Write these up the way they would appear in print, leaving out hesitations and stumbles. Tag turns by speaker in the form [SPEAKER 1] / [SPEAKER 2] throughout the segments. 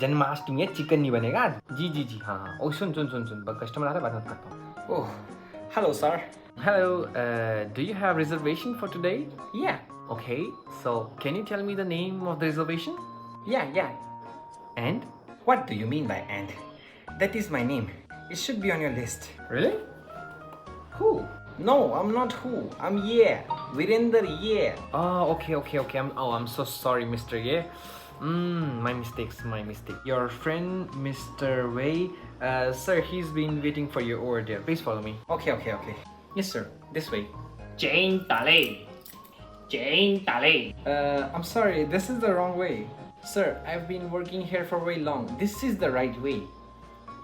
[SPEAKER 1] जन्माष्टमी है, चिकन नहीं बनेगा आज। जी जी जी, हाँ हाँ। ओ सुन सुन सुन सुन, कस्टमर आ रहा है, बात करता हूँ। Oh hello sir. Hello, do you have reservation for today? Yeah okay, so can you tell me the name of the reservation? Yeah and what do you mean by and? That is my name, it should be on your list. Really? Who? No, I'm not who. I'm Ye. Virender Ye. Oh, okay. I'm so sorry, Mr. Ye. My my mistake. Your friend, Mr. Wei, sir, he's been waiting for your order. Please follow me. Okay. Yes, sir. This way.
[SPEAKER 2] Jane Tale.
[SPEAKER 1] I'm sorry, this is the wrong way. Sir, I've been working here for way long. This is the right way.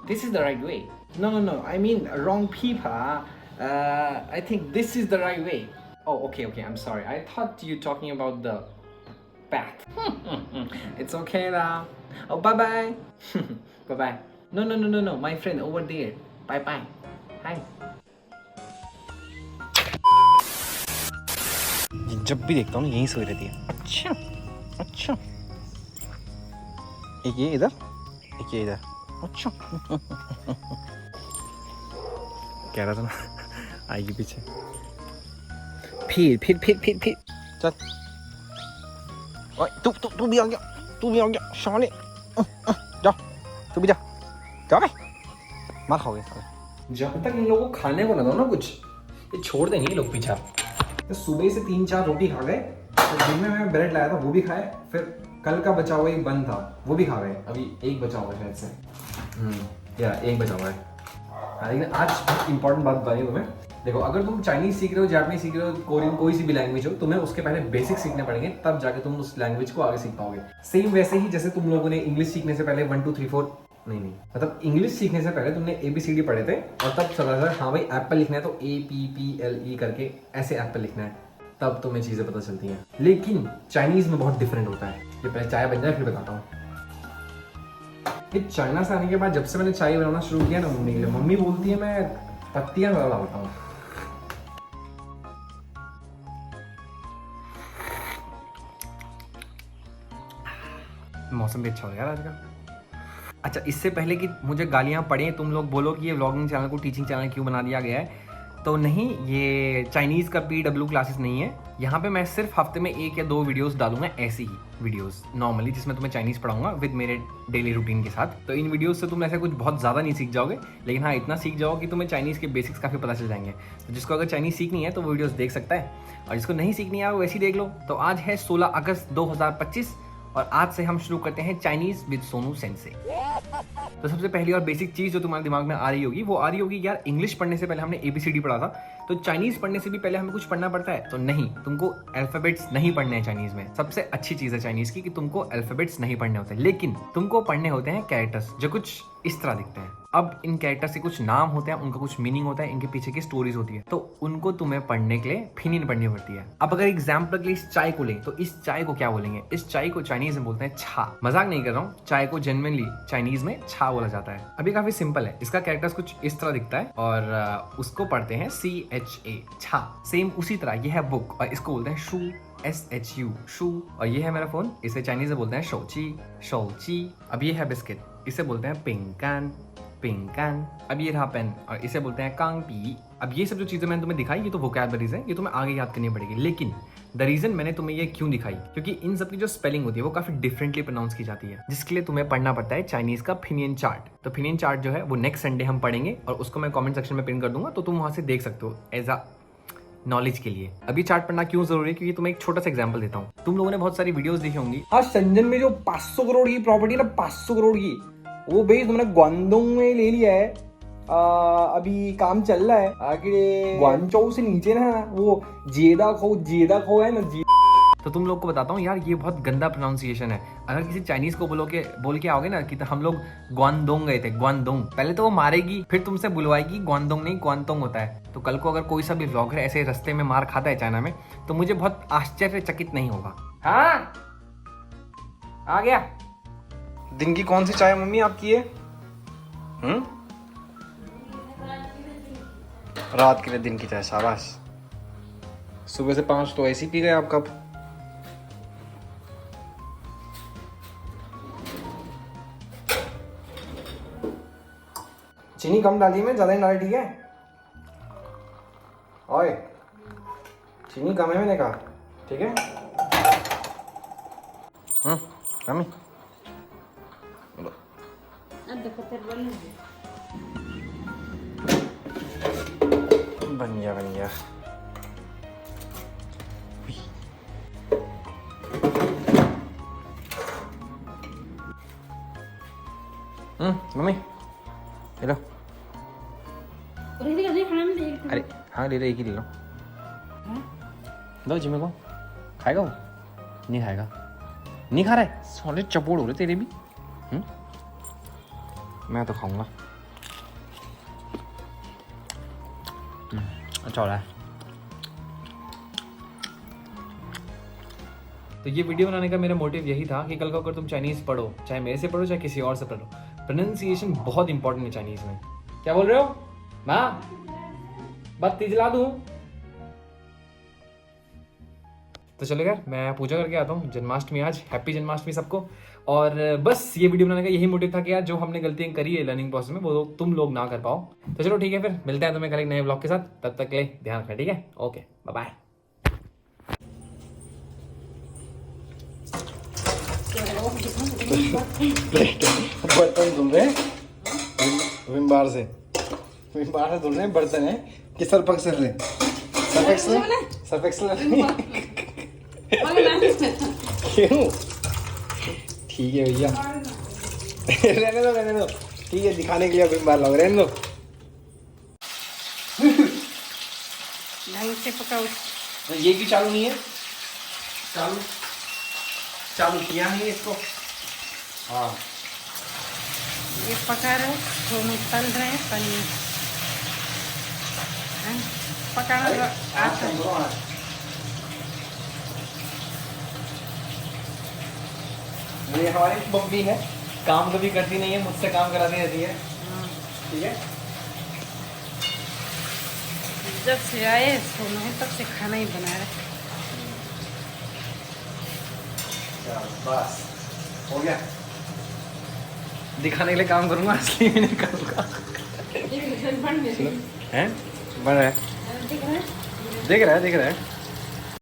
[SPEAKER 1] This is the right way. No. I mean wrong people. I think this is the right way. Oh, okay. I'm sorry. I thought you talking about the path. It's okay now. Oh, bye. Bye. No. My friend over there. Bye. Hi. जब भी देखता हूँ यहीं सोई रहती है। अच्छा। एक ये इधर, एक ये इधर। अच्छा। कह रहा था ना आएगी पीछे। फिर चल। ओए तू भी आ गया शाने। जा तू भी जा बे, मार खाओगे साले। जब तक इन लोगों को खाने को ना दो ना कुछ, ये छोड़ देंगे ये लोग पीछा। तो सुबह से 3-4 रोटी खा गए, तो दिन में मैं ब्रेड लाया था वो भी खाए, फिर कल का बचा हुआ एक बन था वो भी खा गए। अभी एक बचा हुआ है शायद से। या एक बचा हुआ है। लेकिन आज बहुत इंपॉर्टेंट बात बताइए तुम्हें। देखो, अगर तुम चाइनीज सीख रहे हो, जापानीज सीख रहे हो, कोरियन, कोई सी भी लैंग्वेज हो, तुम्हें उसके पहले बेसिक सीखने पड़ेंगे, तब जाके तुम उस लैंग्वेज को आगे सीख पाओगे। सेम वैसे ही जैसे तुम लोगों ने इंग्लिश सीखने से पहले 1 2 3 4 नहीं मतलब इंग्लिश सीखने से पहले तुमने ABCD पढ़े थे और तब चला था हाँ भाई एप्पल लिखना है तो APPLE करके ऐसे एप्पल लिखना है, तब तुम्हें चीजें पता चलती हैं। लेकिन चाइनीज में बहुत डिफरेंट होता है। ये पहले चाय बन जाए फिर बताता हूँ। ये चाइना से आने के बाद जब से मैंने चाय बनाना शुरू किया ना मम्मी के लिए, मम्मी बोलती है मैं पत्तियां ज़्यादा डालता हूँ। मौसम भी अच्छा हो गया आज का। अच्छा, इससे पहले कि मुझे गालियाँ पड़े, तुम लोग बोलो कि ये व्लॉगिंग चैनल को टीचिंग चैनल क्यों बना दिया गया है, तो नहीं, ये चाइनीज़ का PW क्लासेस नहीं है। यहाँ पे मैं सिर्फ हफ्ते में 1 या 2 वीडियोस डालूंगा, ऐसी ही वीडियोस नॉर्मली, जिसमें तुम्हें चाइनीज़ पढ़ाऊंगा विद मेरे डेली रूटीन के साथ। तो इन वीडियोस से तुम ऐसे कुछ बहुत ज़्यादा नहीं सीख जाओगे, लेकिन हाँ इतना सीख जाओ कि तुम्हें चाइनीज़ के बेसिक्स काफ़ी पता चल जाएंगे। तो जिसको अगर चाइनीज़ सीखनी है तो वो वीडियोज़ देख सकता है, और जिसको नहीं सीखनी है वो वैसे ही देख लो। तो आज है 16 अगस्त 2025 और आज से हम शुरू करते हैं चाइनीज़ विद सोनू सेंसे। तो सबसे पहली और बेसिक चीज़ जो तुम्हारे दिमाग में आ रही होगी यार, इंग्लिश पढ़ने से पहले हमने ABCD पढ़ा था, तो चाइनीज़ पढ़ने से भी पहले हमें कुछ पढ़ना पड़ता है। तो नहीं, तुमको अल्फ़ाबेट्स नहीं पढ़ने हैं चाइनीज़ में। सबसे अच्छी चीज़ है चाइनीज़ की कि तुमको अल्फ़ाबेट्स नहीं पढ़ने होते, लेकिन तुमको पढ़ने होते हैं कैरेक्टर्स जो कुछ इस तरह दिखते हैं। अब इन कैरेक्टर्स के कुछ नाम होते हैं, उनका कुछ मीनिंग होता है, इनके पीछे की स्टोरीज होती है, तो उनको तुम्हें पढ़ने के लिए फिनिन पढ़नी पड़ती है। अब अगर एग्जाम्पल के लिए इस चाय को लें, तो इस चाय को क्या बोलेंगे? इस चाय को चाइनीज में बोलते हैं छा। मजाक नहीं कर रहा हूँ, चाय को जेन्युइनली चाइनीज में छा बोला जाता है। अभी काफी सिंपल है, इसका कैरेक्टर्स कुछ इस तरह दिखता है और उसको पढ़ते हैं CHA, छा। सेम उसी तरह ये है बुक और इसको बोलते हैं शू, SHU, शू। और ये है मेरा फोन, इसे चाइनीज में बोलते हैं शौची। अब ये है बिस्किट, इसे बोलते हैं पिंकान। अब ये रहा पेन और इसे बोलते हैं कांगपी। अब ये सब जो चीजें मैंने तुम्हें दिखाई, ये तो वोकैबुलरीज है, ये तुम्हें आगे याद करनी पड़ेगी। लेकिन द रीजन मैंने तुम्हें ये क्यों दिखाई, क्योंकि इन सब की जो स्पेलिंग होती है वो काफी डिफरेंटली प्रोनाउंस की जाती है, जिसके लिए तुम्हें पढ़ना पड़ता है चाइनीज का फिनियन चार्ट। तो फिनियन चार्ट जो है वो नेक्स्ट संडे हम पढ़ेंगे और उसको मैं कमेंट सेक्शन में पिन कर दूंगा, तो तुम वहां से देख सकते हो एज अ नॉलेज के लिए। अभी चार्ट पढ़ना क्यों जरूरी है, क्योंकि तुम्हें एक छोटा सा एग्जांपल देता हूँ। तुम लोगों ने बहुत सारी वीडियोस देखी होंगी, हाँ शंजन में जो 500 करोड़ की प्रॉपर्टी ना, 500 करोड़ की, वो बेस तुमने ग्वांगडोंग में ले लिया है। अभी काम चल रहा है आगे ग्वांगचौ से नीचे ना, वो जेदा खो है ना तो तुम लोग को बताता हूँ यार, ये बहुत गंदा प्रोनाउंसिएशन है। अगर किसी चाइनीज को बोल के आओगे ना कि हम लोग ग्वांगडोंग गए थे, ग्वांगडोंग, पहले तो वो मारेगी, फिर तुमसे बुलवाएगी ग्वांगडोंग नहीं ग्वांगतोंग होता है। तो कल को अगर कोई सा भी व्लॉगर ऐसे रास्ते में मार खाता है चाइना में, तो मुझे बहुत आश्चर्यचकित नहीं होगा। हाँ आ गया। दिन की कौन सी चाय मम्मी आपकी है? रात के लिए दिन की चाय, शाबाश। सुबह से 5 तो ऐसे ही पी गए आप कब? चीनी कम डाली मैं, ज़्यादा नहीं डाली, ठीक है? ओए चीनी कम है मैंने कहा, ठीक है? मम्मी बन गया बन गया। मम्मी ले लो। अरे हाँ ले लो, एक ही ले लो। दो जिम्मे को खाएगा वो? नहीं खाएगा, नहीं खा रहा है। साले चपोड़ हो रहे तेरे भी। मैं तो खाऊंगा। अच्छा हो रहा है। तो ये वीडियो बनाने का मेरा मोटिव यही था कि कल को अगर तुम चाइनीज़ पढ़ो, चाहे मेरे से पढ़ो चाहे किसी और से पढ़ो, प्रोनाउंसिएशन बहुत इंपॉर्टेंट है चाइनीज़ में। क्या बोल रहे हो माँ? बात तिजला दूँ? तो चलो यार, मैं पूजा करके आता हूँ। जन्माष्टमी आज, हैप्पी जन्माष्टमी सबको। और बस ये वीडियो बनाने का यही मोटिव था कि यार जो हमने गलतियाँ करी है लर्निंग प्रोसेस में, वो तुम लोग ना कर पाओ। तो चलो ठीक है, फिर मिलते हैं तुम्हें कल एक नए ब्लॉग के साथ। तब तक के लिए ध्यान रखना, ठीक है? Okay bye bye. बर्तन धुल रहे हैं विम बार से धुल रहे हैं बर्तन है कि सर्फ एक्सेल ले? सर्फ एक्सेल क्यों? ठीक है भैया, रहने दो, ठीक है? दिखाने के लिए विम बार लग रहने दो।
[SPEAKER 2] ढंग से पकाओ।
[SPEAKER 1] ये भी चालू नहीं है, चालू किया नहीं इसको। हाँ
[SPEAKER 2] ये पका रहे, दोनों तल रहे हैं पनीर। पकाना आता है।
[SPEAKER 1] ये हमारी मम्मी है, काम कभी करती नहीं है, मुझसे काम कराती रहती है, ठीक है?
[SPEAKER 2] जब से आए सोना तब से खाना ही बना रहे।
[SPEAKER 1] बस हो गया, दिखाने के लिए काम करूंगा, असली में नहीं करूंगा। हैं? बन रहा है, दिख रहा है।